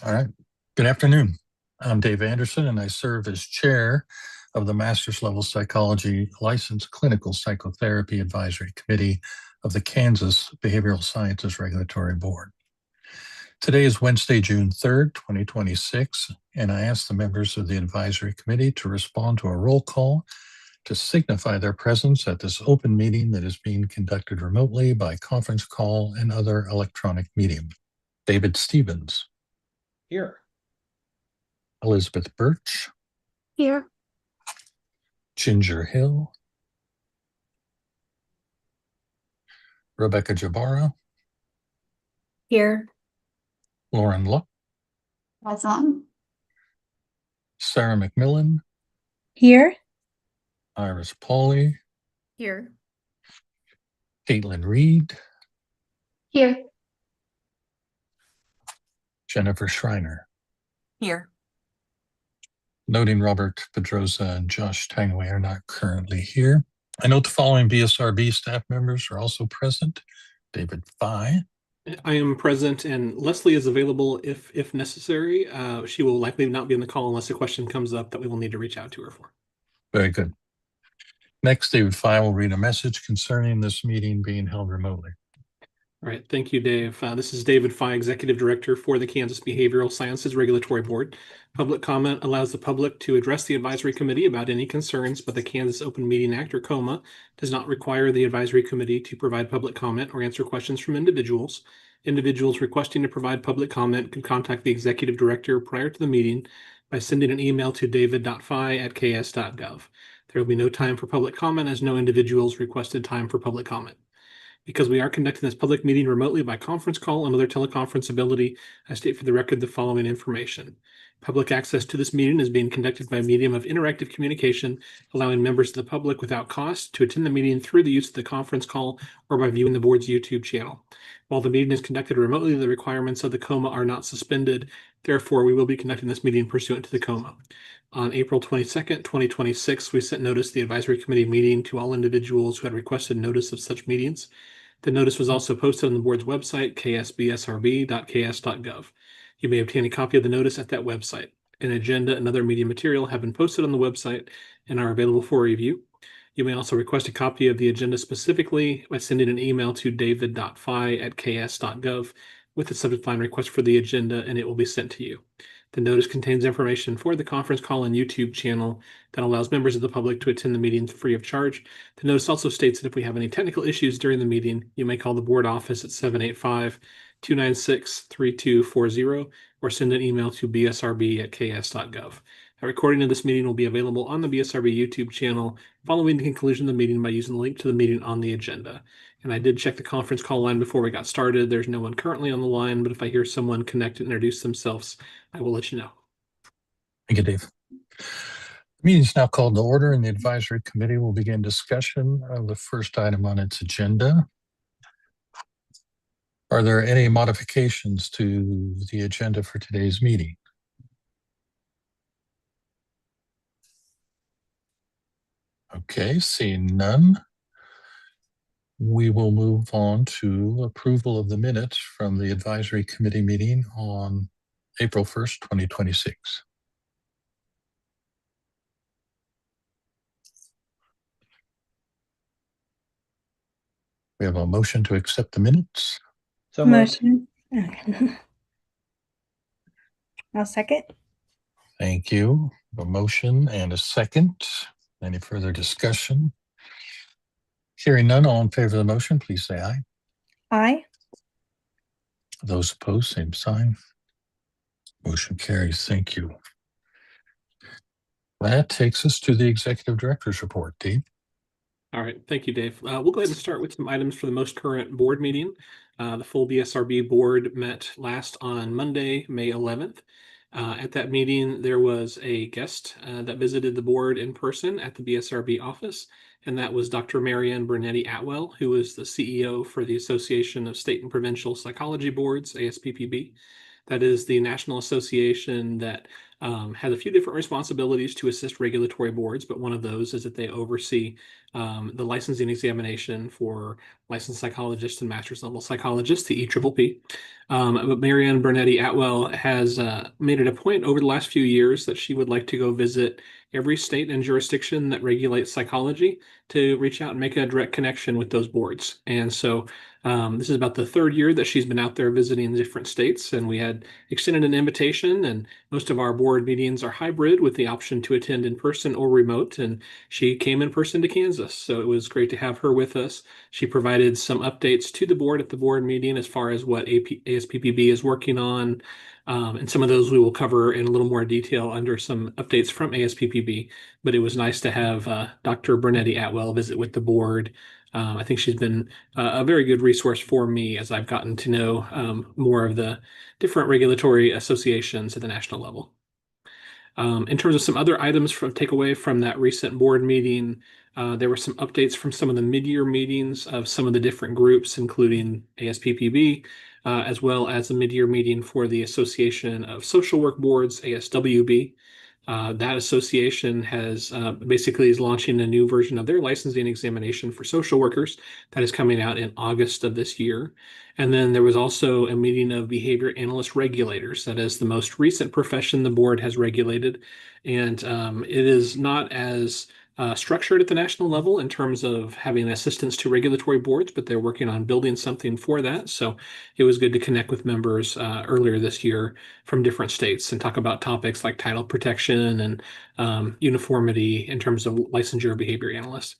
All right. Good afternoon. I'm Dave Anderson, and I serve as chair of the Master's Level Psychology Licensed Clinical Psychotherapy Advisory Committee of the Kansas Behavioral Sciences Regulatory Board. Today is Wednesday, June 3rd, 2026, and I ask the members of the advisory committee to respond to a roll call to signify their presence at this open meeting that is being conducted remotely by conference call and other electronic medium. David Stevens. Here. Elizabeth Birch. Here. Ginger Hill. Rebecca Jabara. Here. Lauren Luck. Present. Sarah McMillan. Here. Iris Pauley. Here. Caitlin Reed. Here. Jennifer Schreiner. Here. Noting Robert Pedroza and Josh Tangway are not currently here. I note the following BSRB staff members are also present. David Fye. I am present, and Leslie is available if necessary. She will likely not be on the call unless a question comes up that we will need to reach out to her for. Very good. Next, David Fye will read a message concerning this meeting being held remotely. All right, thank you, Dave. This is David Fye, Executive Director for the Kansas Behavioral Sciences Regulatory Board. Public comment allows the public to address the advisory committee about any concerns, but the Kansas Open Meeting Act, or KOMA, does not require the advisory committee to provide public comment or answer questions from individuals. Individuals requesting to provide public comment can contact the Executive Director prior to the meeting by sending an email to david.fye@ks.gov. There will be no time for public comment as no individuals requested time for public comment. Because we are conducting this public meeting remotely by conference call and other teleconference ability, I state for the record the following information. Public access to this meeting is being conducted by medium of interactive communication, allowing members of the public without cost to attend the meeting through the use of the conference call or by viewing the board's YouTube channel. While the meeting is conducted remotely, the requirements of the KOMA are not suspended. Therefore, we will be conducting this meeting pursuant to the KOMA. On April 22nd, 2026, we sent notice of the advisory committee meeting to all individuals who had requested notice of such meetings. The notice was also posted on the board's website, ksbsrb.ks.gov. You may obtain a copy of the notice at that website. An agenda and other media material have been posted on the website and are available for review. You may also request a copy of the agenda specifically by sending an email to david.fye@ks.gov with the subject line request for the agenda, and it will be sent to you. The notice contains information for the conference call and YouTube channel that allows members of the public to attend the meeting free of charge. The notice also states that if we have any technical issues during the meeting, you may call the board office at 785-296-3240 or send an email to bsrb@ks.gov. A recording of this meeting will be available on the BSRB YouTube channel following the conclusion of the meeting by using the link to the meeting on the agenda. And I did check the conference call line before we got started. There's no one currently on the line, but if I hear someone connect and introduce themselves, I will let you know. Thank you, Dave. The meeting is now called to order, and the advisory committee will begin discussion of the first item on its agenda. Are there any modifications to the agenda for today's meeting? Okay, seeing none, we will move on to approval of the minutes from the advisory committee meeting on April 1st, 2026. We have a motion to accept the minutes. So Motion. Okay. I'll second. Thank you. A motion and a second. Any further discussion? Hearing none, all in favor of the motion, please say aye. Aye. Those opposed, same sign. Motion carries. Thank you. That takes us to the executive director's report, Dave. All right, thank you, Dave. We'll go ahead and start with some items for the most current board meeting. The full BSRB board met last on Monday, May 11th. At that meeting, there was a guest that visited the board in person at the BSRB office, and that was Dr. Marianne Bernetti Atwell, who is the CEO for the Association of State and Provincial Psychology Boards, ASPPB. That is the national association that has a few different responsibilities to assist regulatory boards, but one of those is that they oversee the licensing examination for licensed psychologists and master's level psychologists, the EPPP. But Marianne Bernetti Atwell has made it a point over the last few years that she would like to go visit every state and jurisdiction that regulates psychology to reach out and make a direct connection with those boards. And so this is about the third year that she's been out there visiting different states, and we had extended an invitation, and most of our board meetings are hybrid with the option to attend in person or remote, and she came in person to Kansas. So it was great to have her with us. She provided some updates to the board at the board meeting as far as what ASPPB is working on. And some of those we will cover in a little more detail under some updates from ASPPB. But it was nice to have Dr. Bernetti Atwell visit with the board. I think she's been a very good resource for me as I've gotten to know more of the different regulatory associations at the national level. In terms of some other items from takeaway from that recent board meeting, there were some updates from some of the mid-year meetings of some of the different groups, including ASPPB, as well as the mid-year meeting for the Association of Social Work Boards, ASWB. That association has basically is launching a new version of their licensing examination for social workers that is coming out in August of this year. And then there was also a meeting of behavior analyst regulators. That is the most recent profession the board has regulated. And it is not as structured at the national level in terms of having assistance to regulatory boards, but they're working on building something for that. So it was good to connect with members earlier this year from different states and talk about topics like title protection and uniformity in terms of licensure behavior analysts.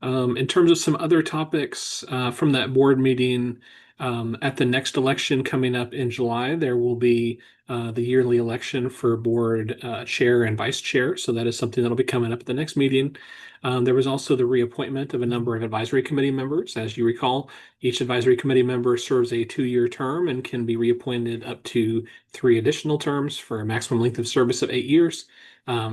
In terms of some other topics from that board meeting, at the next election coming up in July, there will be the yearly election for board chair and vice chair. So that is something that'll be coming up at the next meeting. There was also the reappointment of a number of advisory committee members. As you recall, each advisory committee member serves a 2-year term and can be reappointed up to 3 additional terms for a maximum length of service of 8 years.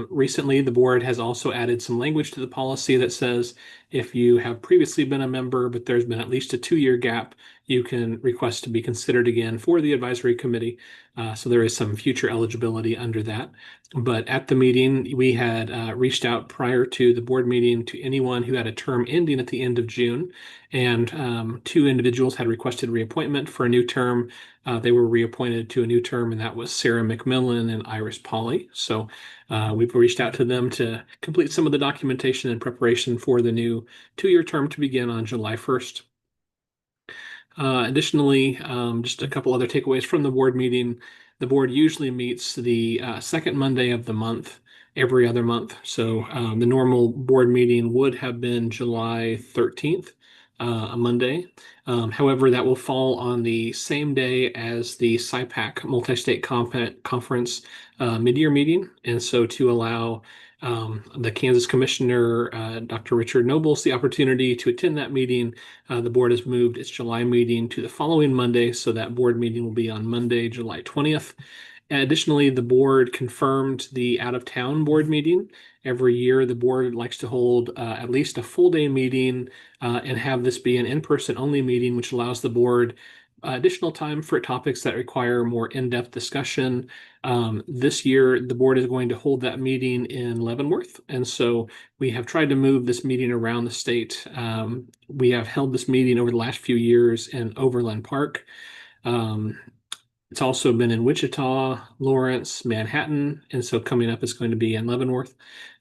Recently, the board has also added some language to the policy that says if you have previously been a member, but there's been at least a 2-year gap, you can request to be considered again for the advisory committee. So there is some future eligibility under that. But at the meeting, we had reached out prior to the board meeting to anyone who had a term ending at the end of June. And 2 individuals had requested reappointment for a new term. They were reappointed to a new term, and that was Sarah McMillan and Iris Pauley. So we've reached out to them to complete some of the documentation in preparation for the new 2-year term to begin on July 1st. Additionally, just a couple other takeaways from the board meeting. The board usually meets the second Monday of the month, every other month. So the normal board meeting would have been July 13th, a Monday. However, that will fall on the same day as the SIPAC Multi-State Conference mid-year meeting. And so to allow the Kansas Commissioner, Dr. Richard Nobles, the opportunity to attend that meeting, the board has moved its July meeting to the following Monday. So that board meeting will be on Monday, July 20th. Additionally, the board confirmed the out-of-town board meeting. Every year, the board likes to hold at least a full-day meeting and have this be an in-person only meeting, which allows the board additional time for topics that require more in-depth discussion. This year, the board is going to hold that meeting in Leavenworth, and so we have tried to move this meeting around the state. We have held this meeting over the last few years in Overland Park. It's also been in Wichita, Lawrence, Manhattan, and so coming up is going to be in Leavenworth.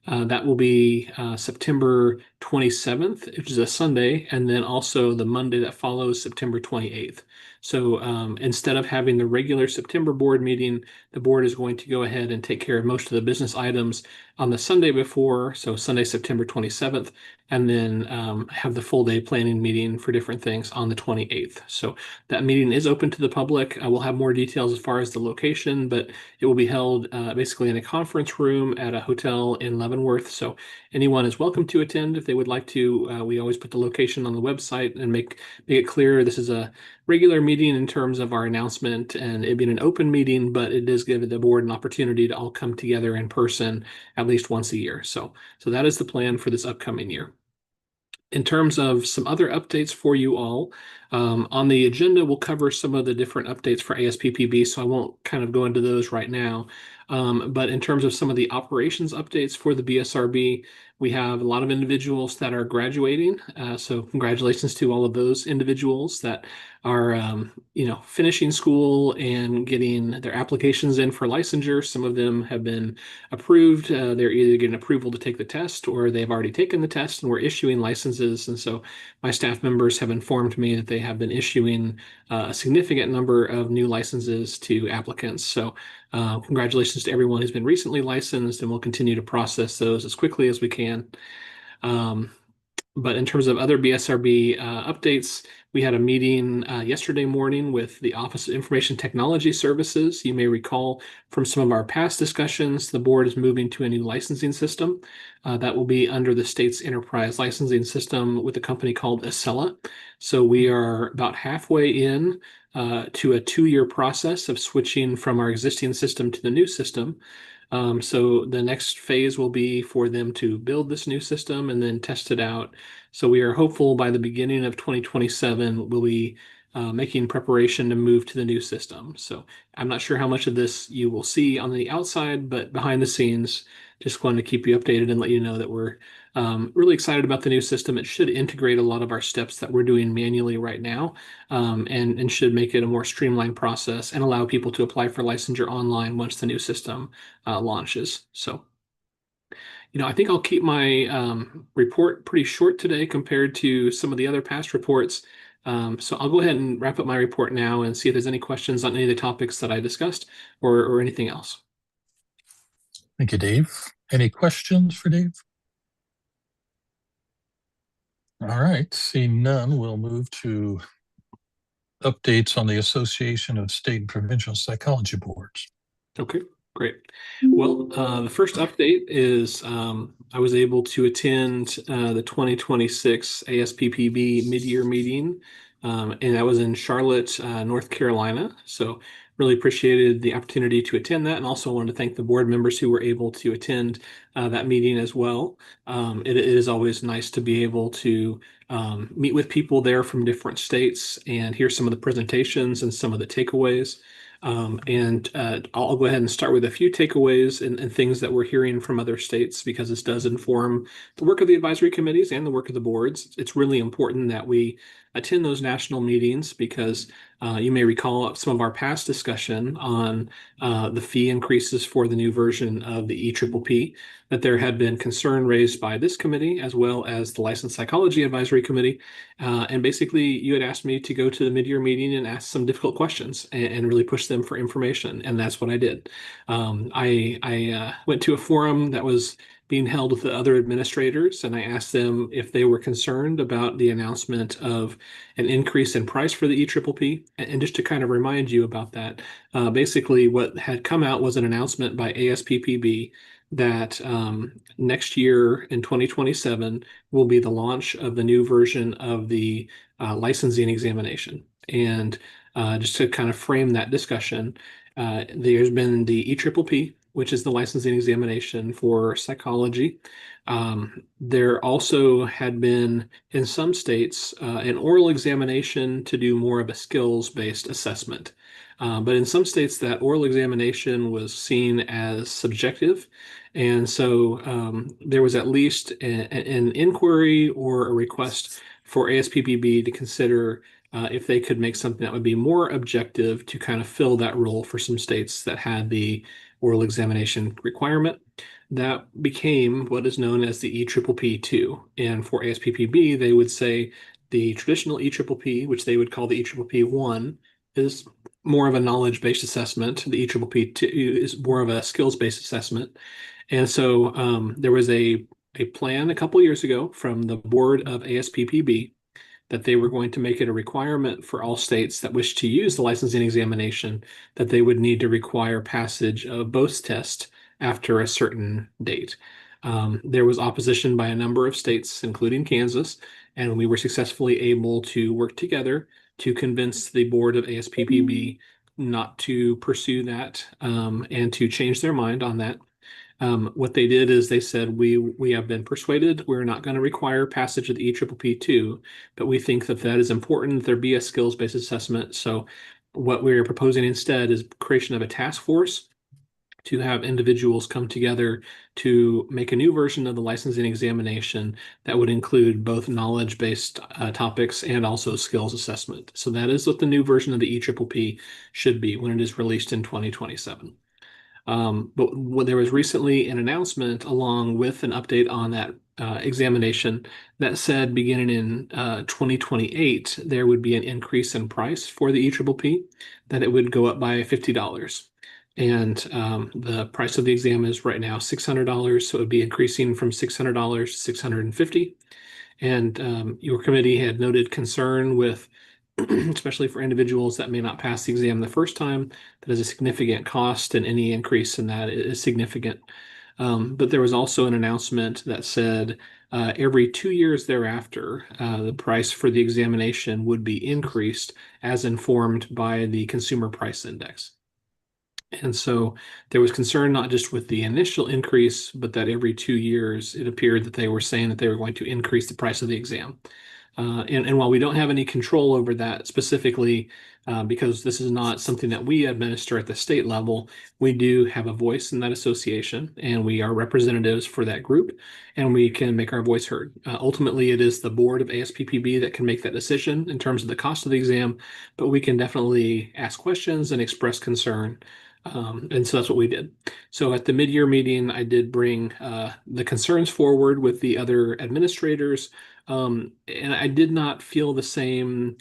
That will be September 27th, which is a Sunday, and then also the Monday that follows, September 28th. So instead of having the regular September board meeting, the board is going to go ahead and take care of most of the business items on the Sunday before, so Sunday, September 27th, and then have the full day planning meeting for different things on the 28th. So that meeting is open to the public. We'll have more details as far as the location, but it will be held basically in a conference room at a hotel in Leavenworth. So anyone is welcome to attend if they would like to. We always put the location on the website and make it clear this is a regular meeting in terms of our announcement, and it being an open meeting, but it does give the board an opportunity to all come together in person at least once a year. So that is the plan for this upcoming year. In terms of some other updates for you all, on the agenda, we'll cover some of the different updates for ASPPB, so I won't kind of go into those right now. But in terms of some of the operations updates for the BSRB, we have a lot of individuals that are graduating. So congratulations to all of those individuals that are, finishing school and getting their applications in for licensure. Some of them have been approved. They're either getting approval to take the test or they've already taken the test and we're issuing licenses. And so my staff members have informed me that they have been issuing a significant number of new licenses to applicants. So congratulations to everyone who's been recently licensed, and we'll continue to process those as quickly as we can. But in terms of other BSRB updates, we had a meeting yesterday morning with the Office of Information Technology Services. You may recall from some of our past discussions, the board is moving to a new licensing system that will be under the state's enterprise licensing system with a company called Acela. So we are about halfway in to a 2-year process of switching from our existing system to the new system. So the next phase will be for them to build this new system and then test it out. So we are hopeful by the beginning of 2027, we'll be making preparation to move to the new system. So I'm not sure how much of this you will see on the outside, but behind the scenes, just wanted to keep you updated and let you know that we're really excited about the new system. It should integrate a lot of our steps that we're doing manually right now, and should make it a more streamlined process and allow people to apply for licensure online once the new system launches. So, I think I'll keep my report pretty short today compared to some of the other past reports. So I'll go ahead and wrap up my report now and see if there's any questions on any of the topics that I discussed or anything else. Thank you, Dave. Any questions for Dave? All right, seeing none, we'll move to updates on the Association of State and Provincial Psychology Boards. Okay, great. Well, the first update is I was able to attend the 2026 ASPPB mid-year meeting, and that was in Charlotte, North Carolina. So really appreciated the opportunity to attend that, and also wanted to thank the board members who were able to attend that meeting as well. It is always nice to be able to meet with people there from different states and hear some of the presentations and some of the takeaways. And I'll go ahead and start with a few takeaways and things that we're hearing from other states, because this does inform the work of the advisory committees and the work of the boards. It's really important that we attend those national meetings because you may recall some of our past discussion on the fee increases for the new version of the EPPP, that there had been concern raised by this committee as well as the Licensed Psychology Advisory Committee. And basically, you had asked me to go to the mid-year meeting and ask some difficult questions and really push them for information. And that's what I did. I went to a forum that was being held with the other administrators, and I asked them if they were concerned about the announcement of an increase in price for the EPPP. And just to kind of remind you about that, basically what had come out was an announcement by ASPPB that next year in 2027 will be the launch of the new version of the licensing examination. And just to kind of frame that discussion, there's been the EPPP, which is the licensing examination for psychology. There also had been, in some states, an oral examination to do more of a skills-based assessment. But in some states, that oral examination was seen as subjective. And so there was at least an inquiry or a request for ASPPB to consider if they could make something that would be more objective to kind of fill that role for some states that had the oral examination requirement. That became what is known as the EPPP2. And for ASPPB, they would say the traditional EPPP, which they would call the EPPP1, is more of a knowledge-based assessment. The EPPP2 is more of a skills-based assessment. And so there was a plan a couple years ago from the board of ASPPB that they were going to make it a requirement for all states that wish to use the licensing examination that they would need to require passage of both tests after a certain date. There was opposition by a number of states, including Kansas, and we were successfully able to work together to convince the board of ASPPB not to pursue that and to change their mind on that. What they did is they said, we have been persuaded we're not going to require passage of the EPPP2, but we think that that is important that there be a skills-based assessment. So what we're proposing instead is creation of a task force to have individuals come together to make a new version of the licensing examination that would include both knowledge-based topics and also skills assessment. So that is what the new version of the EPPP should be when it is released in 2027. But there was recently an announcement along with an update on that examination that said beginning in 2028, there would be an increase in price for the EPPP, that it would go up by $50. And the price of the exam is right now $600, so it would be increasing from $600 to $650. And your committee had noted concern with, especially for individuals that may not pass the exam the first time, that is a significant cost, and any increase in that is significant. But there was also an announcement that said every 2 years thereafter, the price for the examination would be increased as informed by the Consumer Price Index. And so there was concern not just with the initial increase, but that every 2 years it appeared that they were saying that they were going to increase the price of the exam. And while we don't have any control over that specifically, because this is not something that we administer at the state level, we do have a voice in that association, and we are representatives for that group, and we can make our voice heard. Ultimately, it is the board of ASPPB that can make that decision in terms of the cost of the exam, but we can definitely ask questions and express concern. And so that's what we did. So at the mid-year meeting, I did bring the concerns forward with the other administrators, and I did not feel the same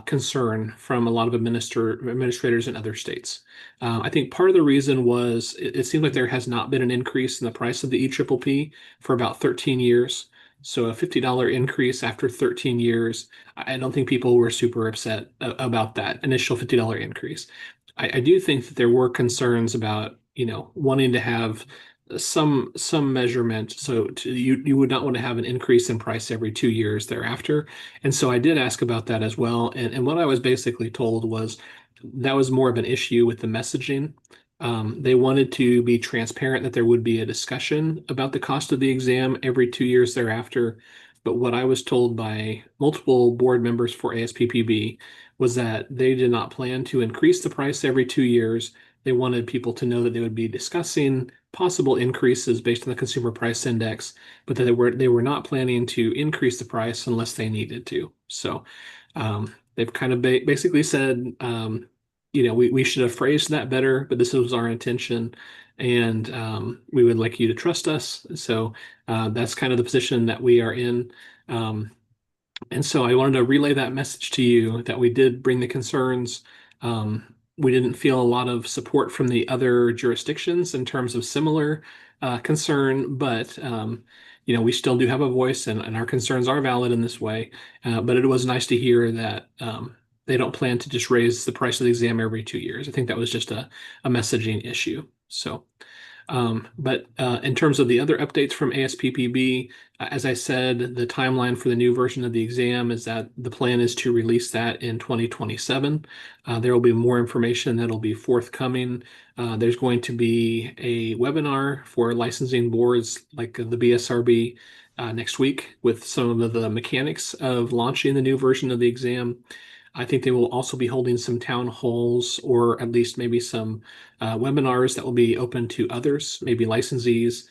concern from a lot of administrators in other states. I think part of the reason was it seemed like there has not been an increase in the price of the EPPP for about 13 years. So a $50 increase after 13 years, I don't think people were super upset about that initial $50 increase. I do think that there were concerns about, wanting to have some measurement. So you would not want to have an increase in price every 2 years thereafter. And so I did ask about that as well. And what I was basically told was that was more of an issue with the messaging. They wanted to be transparent that there would be a discussion about the cost of the exam every 2 years thereafter. But what I was told by multiple board members for ASPPB was that they did not plan to increase the price every 2 years. They wanted people to know that they would be discussing possible increases based on the Consumer Price Index, but that they were not planning to increase the price unless they needed to. So they've kind of basically said, we should have phrased that better, but this was our intention, and we would like you to trust us. So that's kind of the position that we are in. And so I wanted to relay that message to you that we did bring the concerns. We didn't feel a lot of support from the other jurisdictions in terms of similar concern, but we still do have a voice, and our concerns are valid in this way. But it was nice to hear that they don't plan to just raise the price of the exam every 2 years. I think that was just a messaging issue. So. But in terms of the other updates from ASPPB, as I said, the timeline for the new version of the exam is that the plan is to release that in 2027. There will be more information that will be forthcoming. There's going to be a webinar for licensing boards like the BSRB next week with some of the mechanics of launching the new version of the exam. I think they will also be holding some town halls, or at least maybe some webinars that will be open to others, maybe licensees,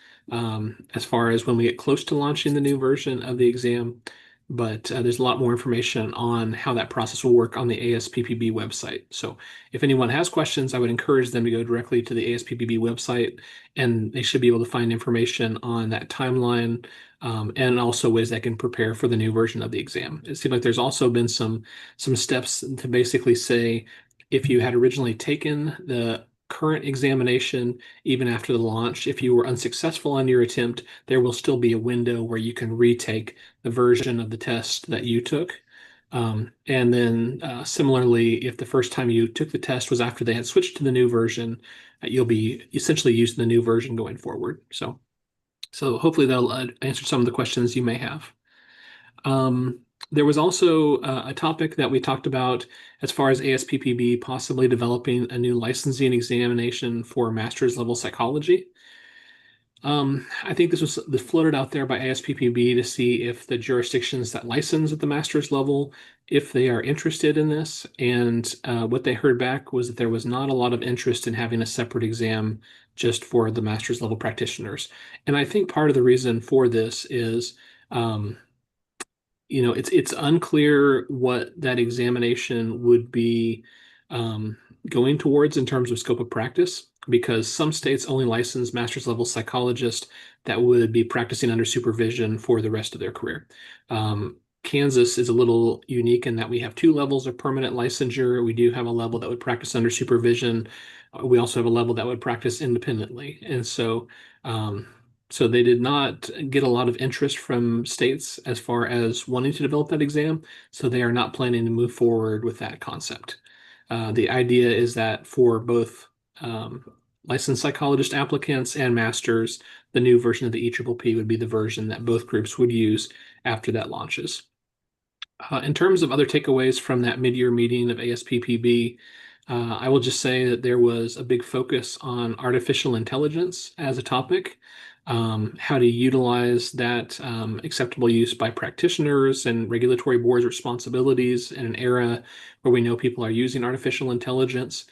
as far as when we get close to launching the new version of the exam. But there's a lot more information on how that process will work on the ASPPB website. So if anyone has questions, I would encourage them to go directly to the ASPPB website, and they should be able to find information on that timeline, and also ways they can prepare for the new version of the exam. It seems like there's also been some steps to basically say, if you had originally taken the current examination, even after the launch, if you were unsuccessful on your attempt, there will still be a window where you can retake the version of the test that you took. And then similarly, if the first time you took the test was after they had switched to the new version, you'll be essentially using the new version going forward. So hopefully that'll answer some of the questions you may have. There was also a topic that we talked about as far as ASPPB possibly developing a new licensing examination for master's level psychology. I think this was floated out there by ASPPB to see if the jurisdictions that license at the master's level, if they are interested in this. And what they heard back was that there was not a lot of interest in having a separate exam just for the master's level practitioners. And I think part of the reason for this is, it's unclear what that examination would be um, going towards in terms of scope of practice, because some states only license master's level psychologists that would be practicing under supervision for the rest of their career. Kansas is a little unique in that we have two levels of permanent licensure. We do have a level that would practice under supervision. We also have a level that would practice independently. And so they did not get a lot of interest from states as far as wanting to develop that exam. So they are not planning to move forward with that concept. The idea is that for both licensed psychologist applicants and masters, the new version of the EPPP would be the version that both groups would use after that launches. In terms of other takeaways from that mid-year meeting of ASPPB, I will just say that there was a big focus on artificial intelligence as a topic, how to utilize that acceptable use by practitioners and regulatory boards' responsibilities in an era where we know people are using artificial intelligence.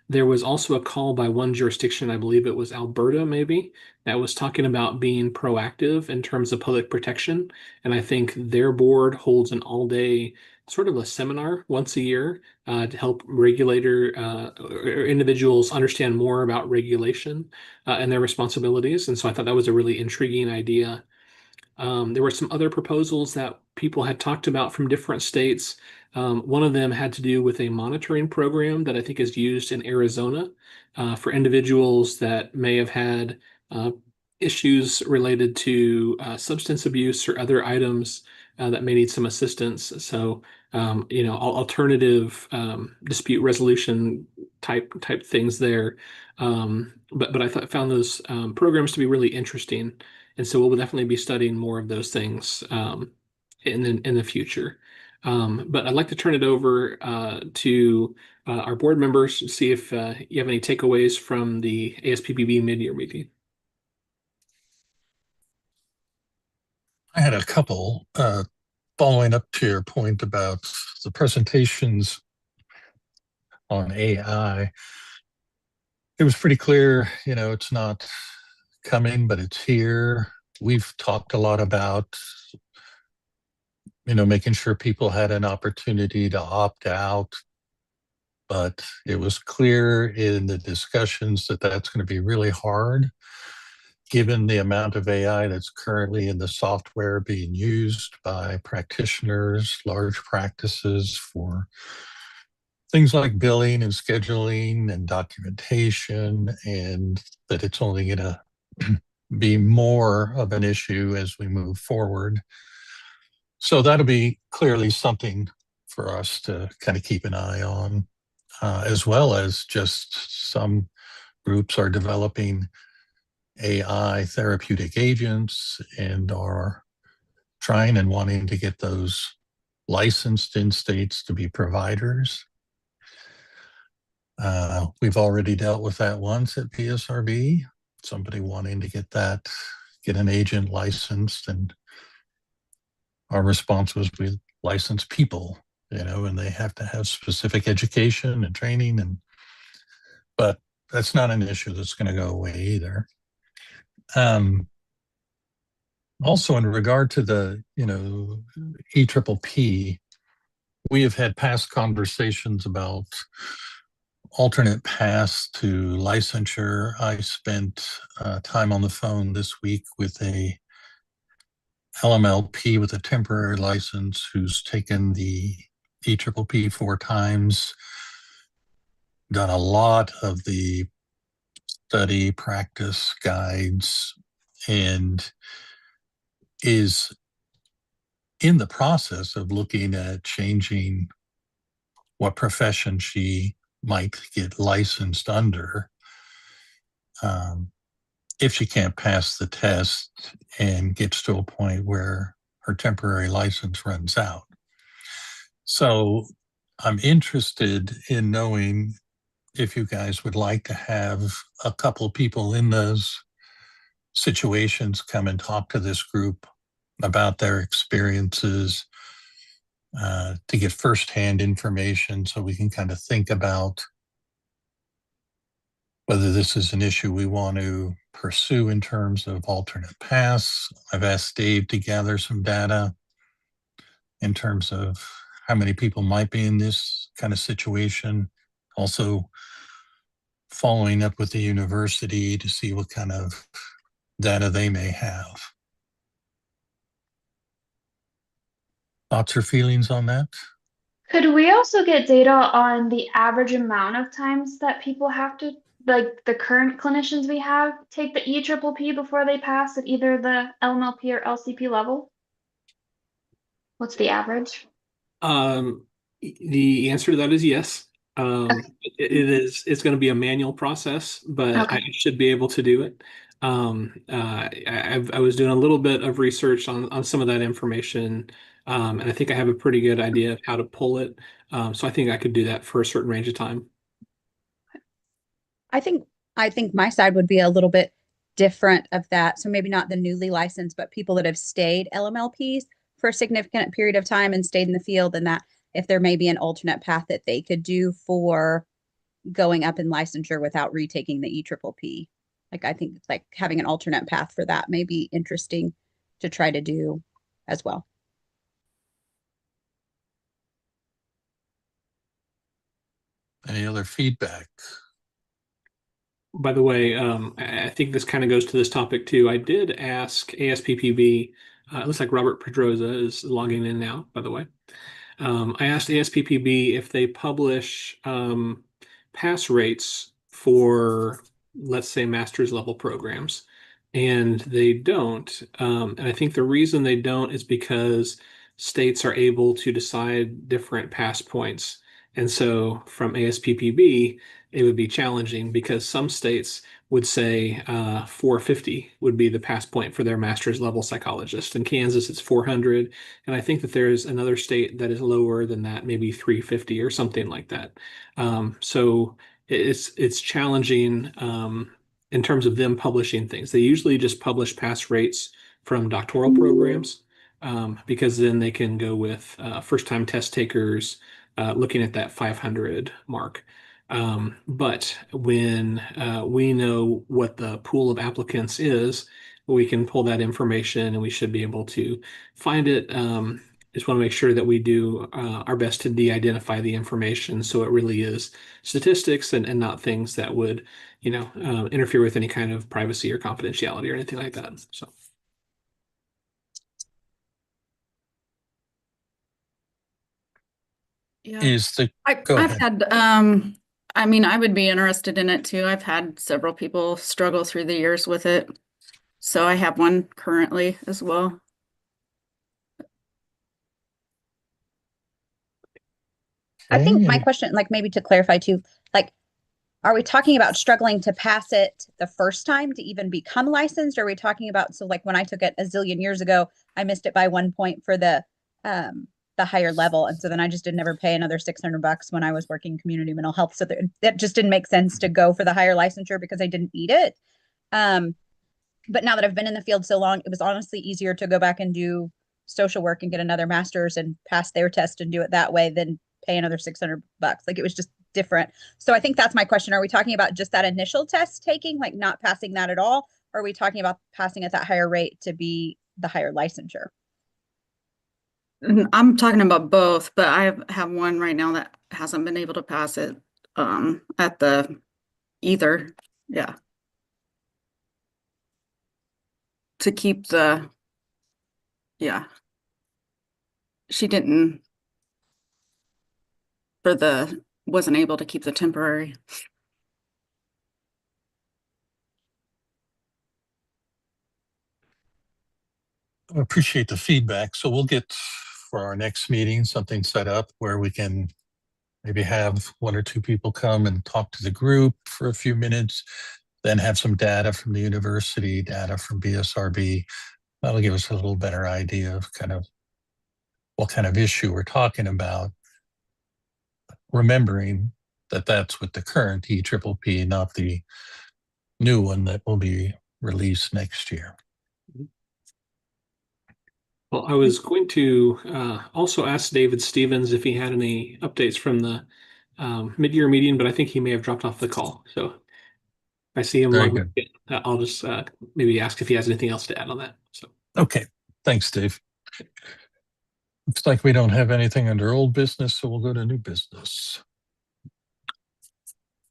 There was also a call by one jurisdiction, I believe it was Alberta, maybe, that was talking about being proactive in terms of public protection. And I think their board holds an all-day sort of a seminar once a year to help regulator or individuals understand more about regulation and their responsibilities. And so I thought that was a really intriguing idea. There were some other proposals that people had talked about from different states. One of them had to do with a monitoring program that I think is used in Arizona for individuals that may have had issues related to substance abuse or other items that may need some assistance. So, alternative dispute resolution type things there. But I found those programs to be really interesting. And so we'll definitely be studying more of those things in the future. But I'd like to turn it over to our board members to see if you have any takeaways from the ASPPB mid-year meeting. I had a couple following up to your point about the presentations on AI. It was pretty clear, it's not coming, but it's here. We've talked a lot about, making sure people had an opportunity to opt out, but it was clear in the discussions that that's going to be really hard given the amount of AI that's currently in the software being used by practitioners, large practices for things like billing and scheduling and documentation, and that it's only going to be more of an issue as we move forward. So that'll be clearly something for us to kind of keep an eye on, as well as just some groups are developing AI therapeutic agents and are trying and wanting to get those licensed in states to be providers. We've already dealt with that once at BSRB, somebody wanting to get an agent licensed, and our response was we license people, and they have to have specific education and training, but that's not an issue that's going to go away either. Also, in regard to the, EPPP, we have had past conversations about alternate paths to licensure. I spent time on the phone this week with a LMLP with a temporary license who's taken the EPPP 4 times, done a lot of the study practice guides, and is in the process of looking at changing what profession she might get licensed under if she can't pass the test and gets to a point where her temporary license runs out. So I'm interested in knowing if you guys would like to have a couple people in those situations come and talk to this group about their experiences, to get firsthand information so we can kind of think about whether this is an issue we want to pursue in terms of alternate paths. I've asked Dave to gather some data in terms of how many people might be in this kind of situation. Also following up with the university to see what kind of data they may have. Thoughts or feelings on that? Could we also get data on the average amount of times that people have to, like the current clinicians we have, take the EPPP before they pass at either the LMLP or LCP level? What's the average? The answer to that is yes. It's going to be a manual process, but Okay. I should be able to do it. I was doing a little bit of research on some of that information, and I think I have a pretty good idea of how to pull it. So I think I could do that for a certain range of time. I think my side would be a little bit different of that. So maybe not the newly licensed, but people that have stayed LMLPs for a significant period of time and stayed in the field, and that if there may be an alternate path that they could do for going up in licensure without retaking the EPPP. Like, I think like having an alternate path for that may be interesting to try to do as well. Any other feedback? By the way, I think this kind of goes to this topic too. I did ask ASPPB. It looks like Robert Pedroza is logging in now, by the way. I asked ASPPB if they publish pass rates for, let's say, master's level programs, and they don't. And I think the reason they don't is because states are able to decide different pass points. And so from ASPPB, it would be challenging because some states would say 450 would be the pass point for their master's level psychologist. In Kansas, it's 400. And I think that there's another state that is lower than that, maybe 350 or something like that. So it's challenging in terms of them publishing things. They usually just publish pass rates from doctoral programs because then they can go with first-time test takers looking at that 500 mark. But when we know what the pool of applicants is, we can pull that information and we should be able to find it. Just want to make sure that we do our best to de-identify the information so it really is statistics and not things that would, interfere with any kind of privacy or confidentiality or anything like that. So. Yeah, Go I've ahead. had, I mean, I would be interested in it too. I've had several people struggle through the years with it. So I have one currently as well. I think my Okay. question, like maybe to clarify too, like, are we talking about struggling to pass it the first time to even become licensed? Or are we talking about, so like when I took it a zillion years ago, I missed it by 1 point for the higher level. And so then I just did never pay another $600 when I was working community mental health. So that just didn't make sense to go for the higher licensure because I didn't need it. But now that I've been in the field so long, it was honestly easier to go back and do social work and get another master's and pass their test and do it that way than pay another $600. Like, it was just different. So I think that's my question. Are we talking about just that initial test taking, like not passing that at all? Or are we talking about passing at that higher rate to be the higher licensure? I'm talking about both, but I have one right now that hasn't been able to pass it at the either. Yeah. To keep the, yeah. She didn't wasn't able to keep the temporary. I appreciate the feedback. So we'll get for our next meeting something set up where we can maybe have 1 or 2 people come and talk to the group for a few minutes, then have some data from the university, data from BSRB. That'll give us a little better idea of kind of what kind of issue we're talking about. Remembering that that's with the current EPPP, not the new one that will be release next year. Well, I was going to also ask David Stevens if he had any updates from the mid-year meeting, but I think he may have dropped off the call. So if I see him, Very good. I'll just maybe ask if he has anything else to add on that. So Okay, thanks, Dave. Looks like we don't have anything under old business, so we'll go to new business.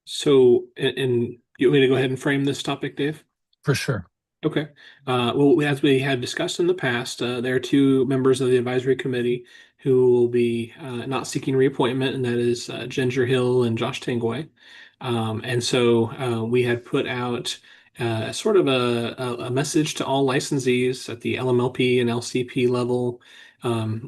So, and you want me to go ahead and frame this topic, Dave? For sure. Okay. Well, as we had discussed in the past, there are two members of the advisory committee who will be not seeking reappointment, and that is Ginger Hill and Josh Tanguay. And so we had put out sort of a message to all licensees at the LMLP and LCP level.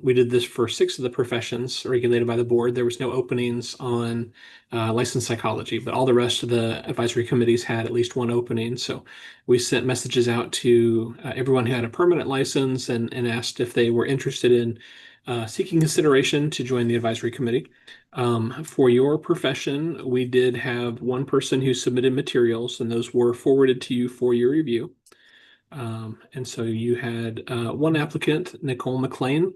We did this for 6 of the professions regulated by the board. There was no openings on licensed psychology, but all the rest of the advisory committees had at least one opening. So we sent messages out to everyone who had a permanent license and asked if they were interested in seeking consideration to join the advisory committee. For your profession, we did have one person who submitted materials, and those were forwarded to you for your review. And so you had one applicant, Nicole McLean.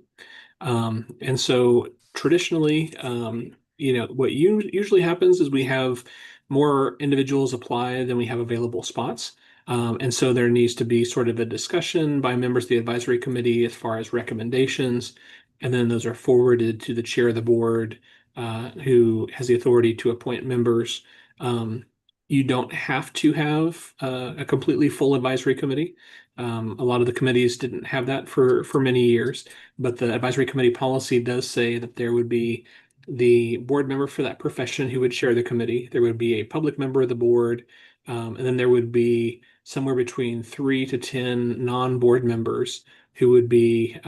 And so traditionally, what usually happens is we have more individuals apply than we have available spots. And so there needs to be sort of a discussion by members of the advisory committee as far as recommendations. And then those are forwarded to the chair of the board, who has the authority to appoint members. You don't have to have a completely full advisory committee. A lot of the committees didn't have that for many years, but the advisory committee policy does say that there would be the board member for that profession who would chair the committee. There would be a public member of the board, and then there would be somewhere between 3 to 10 non-board members who would be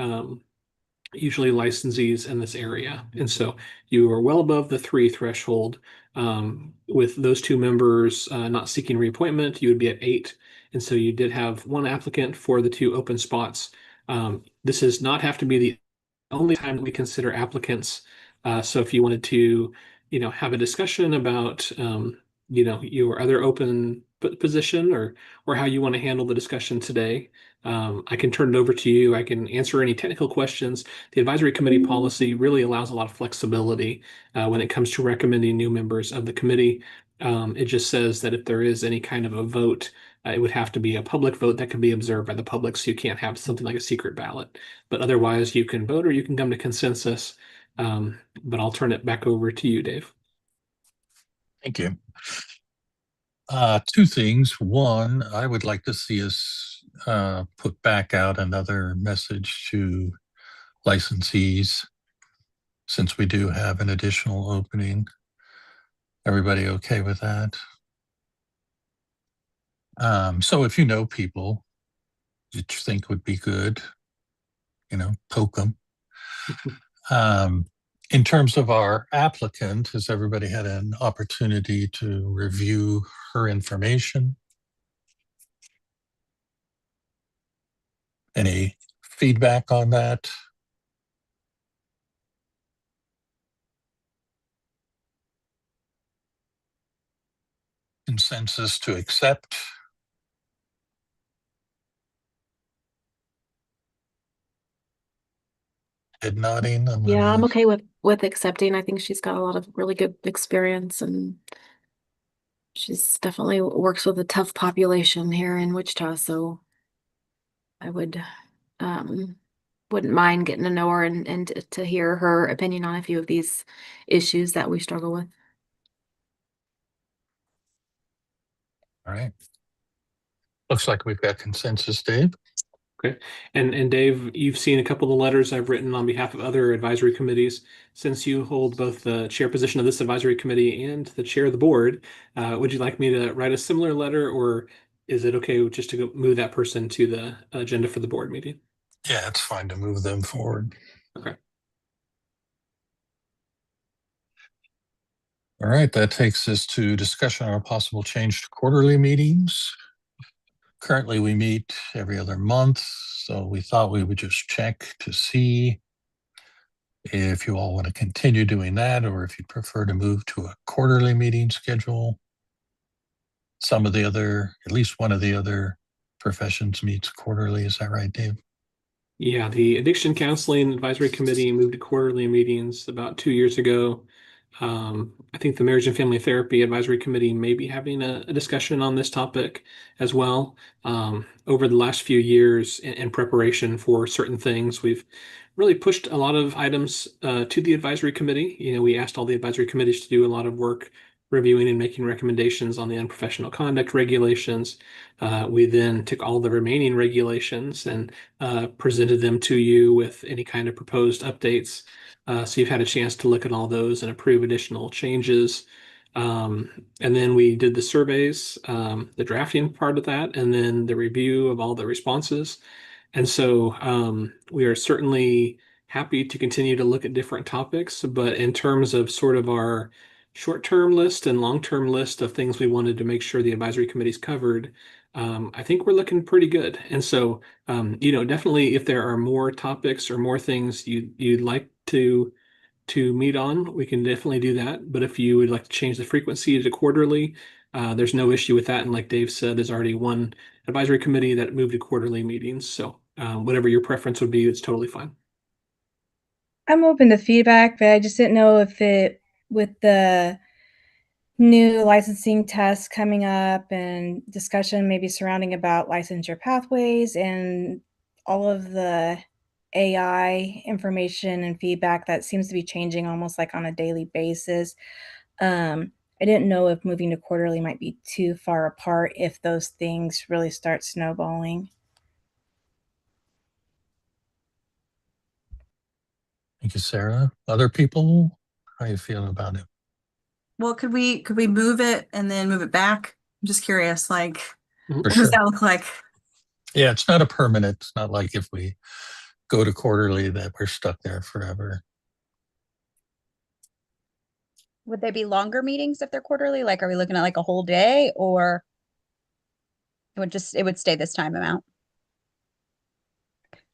usually licensees in this area. And so you are well above the 3 threshold. With those 2 members not seeking reappointment, you would be at 8. And so you did have one applicant for the 2 open spots. This does not have to be the only time that we consider applicants. So if you wanted to, have a discussion about, your other open position or how you want to handle the discussion today, I can turn it over to you. I can answer any technical questions. The advisory committee policy really allows a lot of flexibility when it comes to recommending new members of the committee. It just says that if there is any kind of a vote, it would have to be a public vote that can be observed by the public, so you can't have something like a secret ballot. But otherwise, you can vote or you can come to consensus. But I'll turn it back over to you, Dave. Thank you. 2 things. One, I would like to see us put back out another message to licensees, since we do have an additional opening. Everybody okay with that? So if you know people that you think would be good, poke them. In terms of our applicant, has everybody had an opportunity to review her information? Any feedback on that? Consensus to accept? Head nodding. Yeah, I'm okay with accepting. I think she's got a lot of really good experience, and she's definitely works with a tough population here in Wichita, so I wouldn't mind getting to know her and to hear her opinion on a few of these issues that we struggle with. All right. Looks like we've got consensus, Dave. Okay. And Dave, you've seen a couple of the letters I've written on behalf of other advisory committees. Since you hold both the chair position of this advisory committee and the chair of the board, would you like me to write a similar letter, or is it okay just to go move that person to the agenda for the board meeting? Yeah, it's fine to move them forward. Okay. All right, that takes us to discussion on a possible change to quarterly meetings. Currently, we meet every other month, so we thought we would just check to see if you all want to continue doing that, or if you prefer to move to a quarterly meeting schedule. At least one of the other professions meets quarterly. Is that right, Dave? Yeah, the Addiction Counseling Advisory Committee moved to quarterly meetings about 2 years ago. I think the Marriage and Family Therapy Advisory Committee may be having a discussion on this topic as well. Over the last few years in preparation for certain things, we've really pushed a lot of items to the advisory committee. You know, we asked all the advisory committees to do a lot of work reviewing and making recommendations on the unprofessional conduct regulations. We then took all the remaining regulations and presented them to you with any kind of proposed updates. So you've had a chance to look at all those and approve additional changes. And then we did the surveys, the drafting part of that, and then the review of all the responses. And so we are certainly happy to continue to look at different topics, but in terms of sort of our short-term list and long-term list of things we wanted to make sure the advisory committee's covered, I think we're looking pretty good. And so, definitely if there are more topics or more things you'd like to meet on, we can definitely do that. But if you would like to change the frequency to quarterly, there's no issue with that. And like Dave said, there's already one advisory committee that moved to quarterly meetings. So whatever your preference would be, it's totally fine. I'm open to feedback, but I just didn't know if it, with the new licensing tests coming up and discussion maybe surrounding about licensure pathways and all of the AI information and feedback that seems to be changing almost like on a daily basis. I didn't know if moving to quarterly might be too far apart if those things really start snowballing. Thank you, Sarah. Other people, how you feeling about it? Well, could we move it and then move it back? I'm just curious, like, For what sure. does that look like? Yeah, it's not a permanent. It's not like if we go to quarterly that we're stuck there forever. Would they be longer meetings if they're quarterly? Like, are we looking at like a whole day, or it would stay this time amount?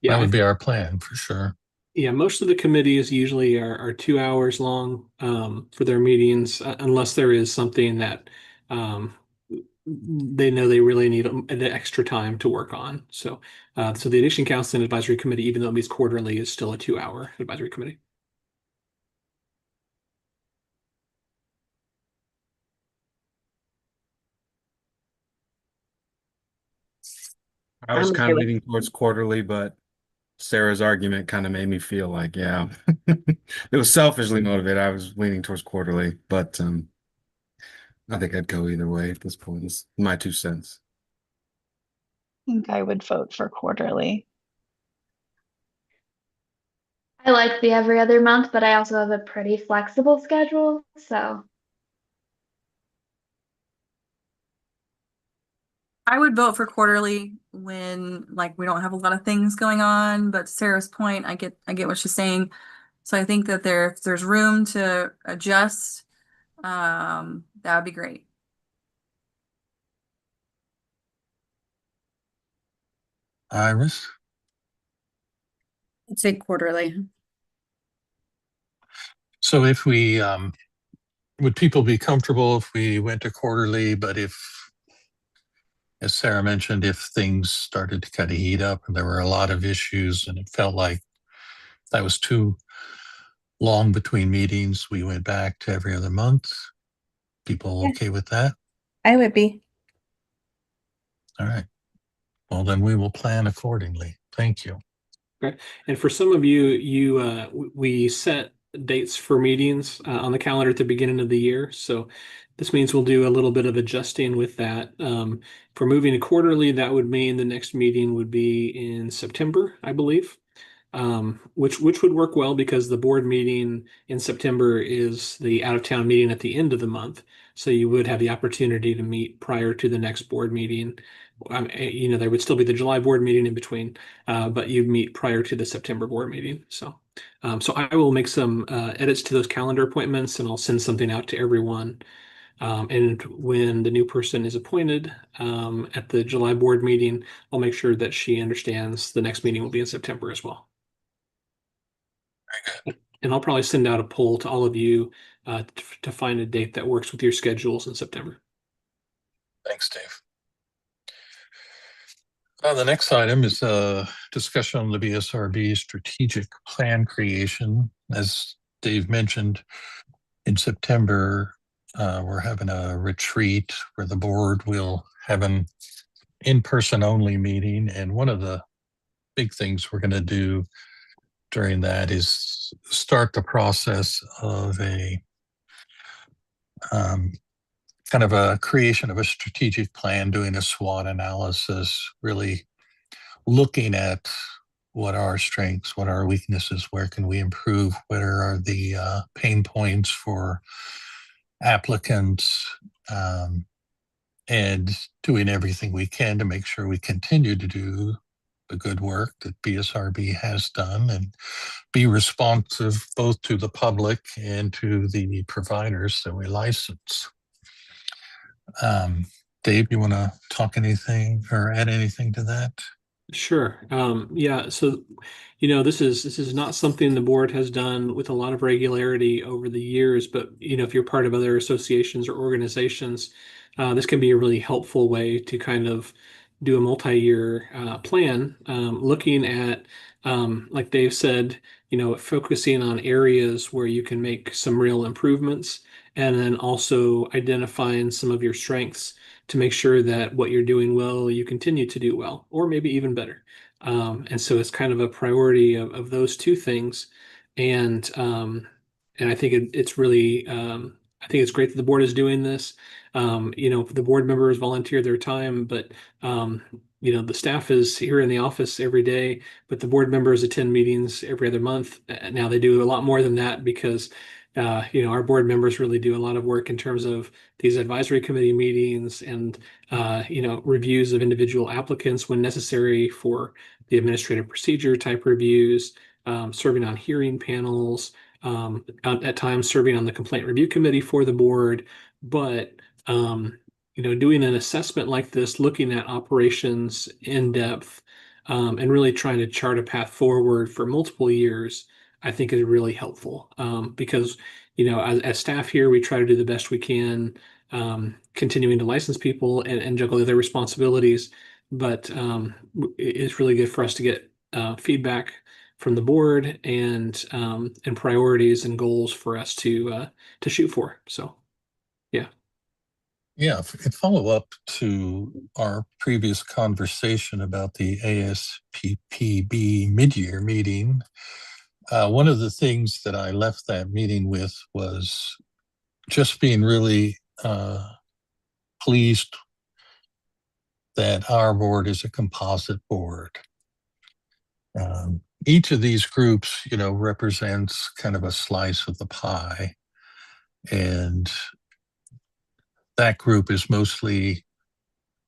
Yeah, That would be our plan for sure. Yeah, most of the committees usually are 2 hours long for their meetings, unless there is something that they know they really need an extra time to work on. So the Addiction Counseling Advisory Committee, even though it meets quarterly, is still a 2-hour advisory committee. I was I'm kind okay of leaning towards quarterly, but Sarah's argument kind of made me feel like, yeah, it was selfishly motivated. I was leaning towards quarterly, but I think I'd go either way at this point. It's my 2 cents. I think I would vote for quarterly. I like the every other month, but I also have a pretty flexible schedule. So I would vote for quarterly when like we don't have a lot of things going on, but Sarah's point, I get what she's saying. So I think that if there's room to adjust, that would be great. Iris? I'd say quarterly. So if we, would people be comfortable if we went to quarterly, but if, as Sarah mentioned, if things started to kind of heat up and there were a lot of issues and it felt like that was too long between meetings, we went back to every other month? People Yeah. okay with that? I would be. All right. Well, then we will plan accordingly. Thank you. Okay. And for some of you, we set dates for meetings on the calendar at the beginning of the year. So this means we'll do a little bit of adjusting with that. For moving to quarterly, that would mean the next meeting would be in September, I believe. Which would work well because the board meeting in September is the out-of-town meeting at the end of the month. So you would have the opportunity to meet prior to the next board meeting. There would still be the July board meeting in between, but you'd meet prior to the September board meeting. So I will make some edits to those calendar appointments and I'll send something out to everyone. And when the new person is appointed at the July board meeting, I'll make sure that she understands the next meeting will be in September as well. And I'll probably send out a poll to all of you to find a date that works with your schedules in September. Thanks, Dave. The next item is a discussion on the BSRB strategic plan creation. As Dave mentioned, in September, we're having a retreat where the board will have an in-person only meeting. And one of the big things we're going to do during that is start the process of a kind of a creation of a strategic plan, doing a SWOT analysis, really looking at what are our strengths, what are our weaknesses, where can we improve, what are the pain points for applicants, and doing everything we can to make sure we continue to do the good work that BSRB has done and be responsive both to the public and to the providers that we license. Dave, you want to talk anything or add anything to that? Sure. Yeah. So, this is not something the board has done with a lot of regularity over the years, but if you're part of other associations or organizations, this can be a really helpful way to kind of do a multi-year plan, looking at, like Dave said, focusing on areas where you can make some real improvements, and then also identifying some of your strengths to make sure that what you're doing well, you continue to do well, or maybe even better. And so it's kind of a priority of those two things. And I think it's really, I think it's great that the board is doing this. The board members volunteer their time, but the staff is here in the office every day, but the board members attend meetings every other month. Now they do a lot more than that because our board members really do a lot of work in terms of these advisory committee meetings and reviews of individual applicants when necessary for the administrative procedure type reviews, serving on hearing panels, at times serving on the complaint review committee for the board. But doing an assessment like this, looking at operations in depth, and really trying to chart a path forward for multiple years, I think is really helpful, because as staff here, we try to do the best we can, continuing to license people and juggle other responsibilities. But it's really good for us to get feedback from the board and priorities and goals for us to shoot for. So, yeah. Yeah, in follow up to our previous conversation about the ASPPB mid-year meeting, one of the things that I left that meeting with was just being really pleased that our board is a composite board. Each of these groups, represents kind of a slice of the pie. And that group is mostly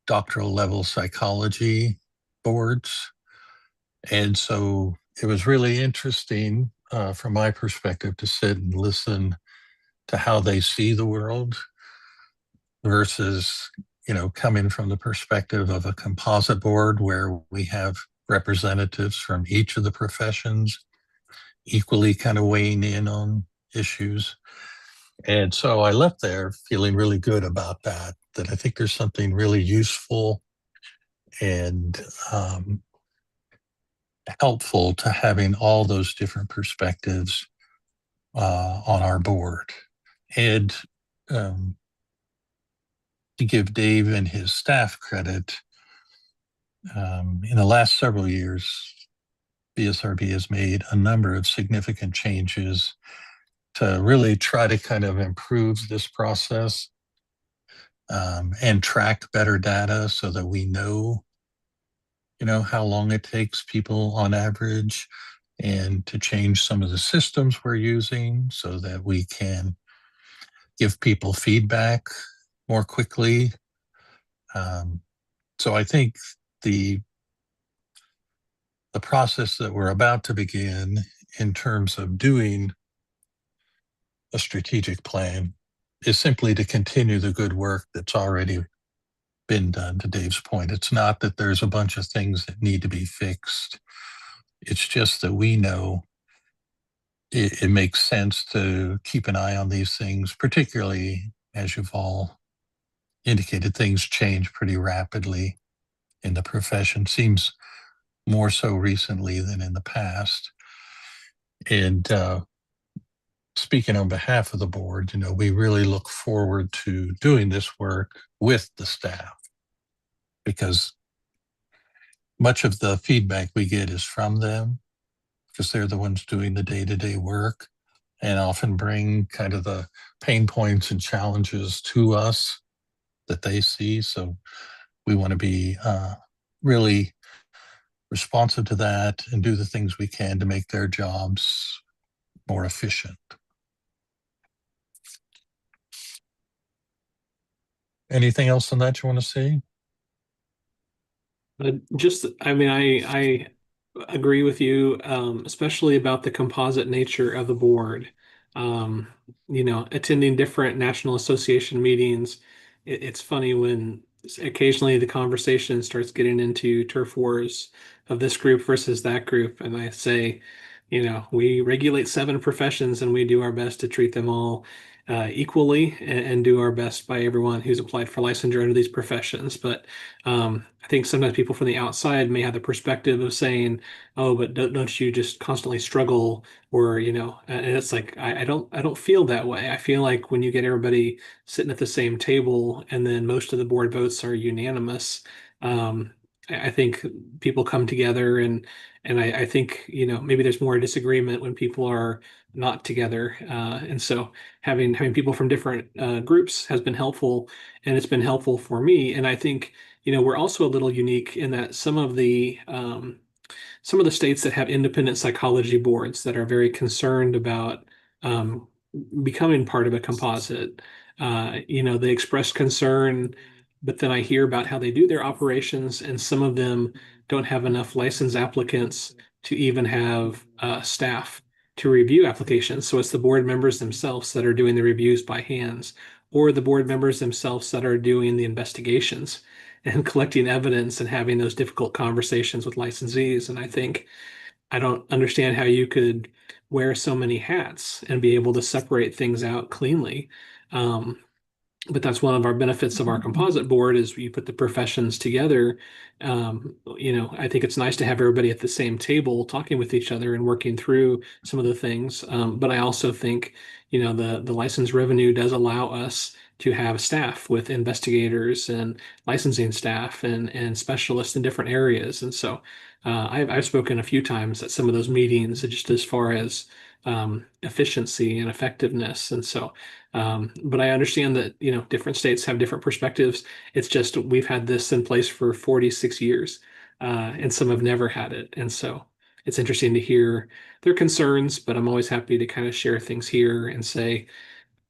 doctoral level psychology boards. And so it was really interesting from my perspective to sit and listen to how they see the world versus, coming from the perspective of a composite board where we have representatives from each of the professions equally kind of weighing in on issues. And so I left there feeling really good about that I think there's something really useful and helpful to having all those different perspectives on our board. And to give Dave and his staff credit, in the last several years, BSRB has made a number of significant changes to really try to kind of improve this process and track better data so that we know, how long it takes people on average, and to change some of the systems we're using so that we can give people feedback more quickly. So I think the process that we're about to begin in terms of doing a strategic plan is simply to continue the good work that's already been done. To Dave's point, it's not that there's a bunch of things that need to be fixed. It's just that we know it makes sense to keep an eye on these things, particularly as you've all indicated, things change pretty rapidly. in the profession. Seems more so recently than in the past. And speaking on behalf of the board, we really look forward to doing this work with the staff, because much of the feedback we get is from them, because they're the ones doing the day-to-day work and often bring kind of the pain points and challenges to us that they see. So we want to be really responsive to that and do the things we can to make their jobs more efficient. Anything else on that you want to see? I agree with you, especially about the composite nature of the board. Attending different National Association meetings, it's funny when occasionally the conversation starts getting into turf wars of this group versus that group. And I say, we regulate 7 professions and we do our best to treat them all equally and do our best by everyone who's applied for licensure under these professions. But I think sometimes people from the outside may have the perspective of saying, "Oh, but don't you just constantly struggle?" Or and it's like I don't feel that way. I feel like when you get everybody sitting at the same table and then most of the board votes are unanimous, I think people come together and I think maybe there's more disagreement when people are not together, and so having people from different groups has been helpful, and it's been helpful for me. And I think we're also a little unique in that some of the states that have independent psychology boards that are very concerned about um, becoming part of a composite, they express concern, but then I hear about how they do their operations, and some of them don't have enough license applicants to even have staff to review applications. So it's the board members themselves that are doing the reviews by hands, or the board members themselves that are doing the investigations and collecting evidence and having those difficult conversations with licensees. And I think I don't understand how you could wear so many hats and be able to separate things out cleanly. Um, but that's one of our benefits of our composite board is you put the professions together. I think it's nice to have everybody at the same table talking with each other and working through some of the things. But I also think, the license revenue does allow us to have staff with investigators and licensing staff and specialists in different areas. And so I've spoken a few times at some of those meetings just as far as efficiency and effectiveness. And so but I understand that, different states have different perspectives. It's just we've had this in place for 46 years, and some have never had it. And so it's interesting to hear their concerns, but I'm always happy to kind of share things here and say,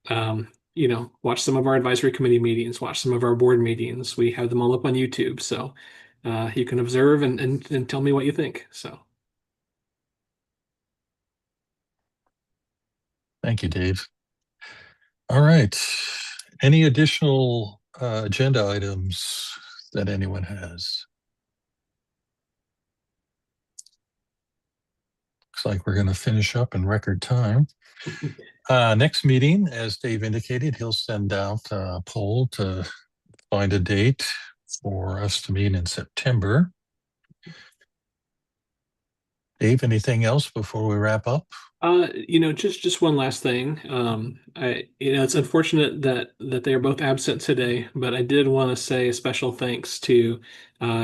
watch some of our advisory committee meetings, watch some of our board meetings. We have them all up on YouTube. So you can observe and tell me what you think. So. Thank you, Dave. All right. Any additional agenda items that anyone has? Looks like we're going to finish up in record time. Next meeting, as Dave indicated, he'll send out a poll to find a date for us to meet in September. Dave, anything else before we wrap up? Just one last thing. It's unfortunate that they are both absent today, but I did want to say a special thanks to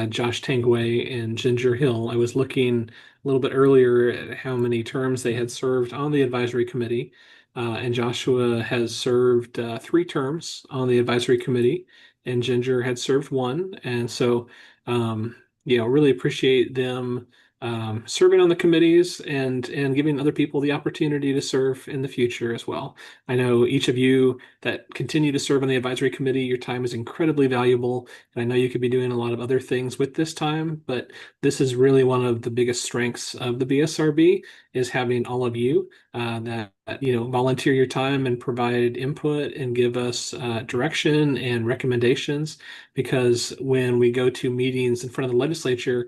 Josh Tangway and Ginger Hill. I was looking a little bit earlier at how many terms they had served on the advisory committee, and Joshua has served 3 terms on the advisory committee, and Ginger had served 1. And so, really appreciate them serving on the committees and giving other people the opportunity to serve in the future as well. I know each of you that continue to serve on the advisory committee, your time is incredibly valuable, and I know you could be doing a lot of other things with this time, but this is really one of the biggest strengths of the BSRB is having all of you that volunteer your time and provide input and give us direction and recommendations, because when we go to meetings in front of the legislature,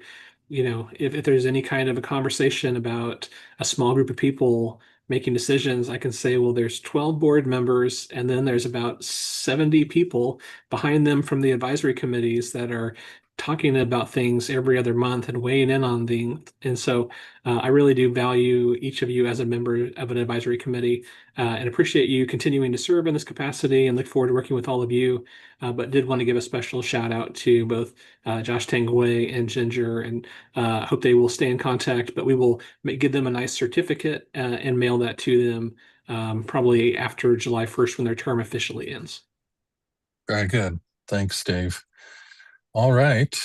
if there's any kind of a conversation about a small group of people making decisions, I can say, well, there's 12 board members, and then there's about 70 people behind them from the advisory committees that are talking about things every other month and weighing in on things. And so I really do value each of you as a member of an advisory committee and appreciate you continuing to serve in this capacity and look forward to working with all of you. But did want to give a special shout out to both Josh Tanguay and Ginger, and hope they will stay in contact, but we will give them a nice certificate and mail that to them probably after July 1st when their term officially ends. Very good. Thanks, Dave. All right.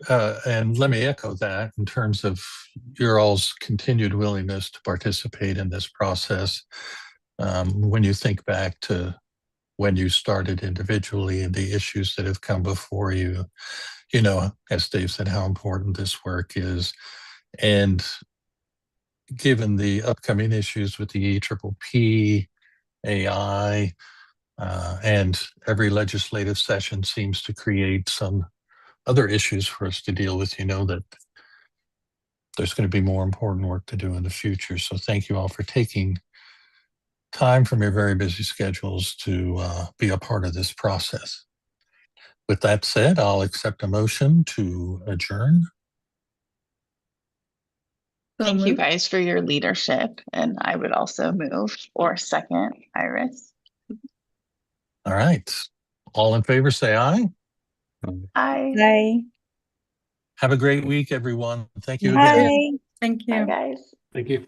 And let me echo that in terms of your all's continued willingness to participate in this process. When you think back to when you started individually and the issues that have come before you, you know, as Dave said, how important this work is. And given the upcoming issues with the EPPP, AI, and every legislative session seems to create some other issues for us to deal with, you know, that there's going to be more important work to do in the future. So thank you all for taking time from your very busy schedules to be a part of this process. With that said, I'll accept a motion to adjourn. Thank you guys for your leadership. And I would also move or second, Iris. All right. All in favor, say aye. Aye. Bye. Have a great week, everyone. Thank you again. Bye. Thank Bye, you. guys. Thank you.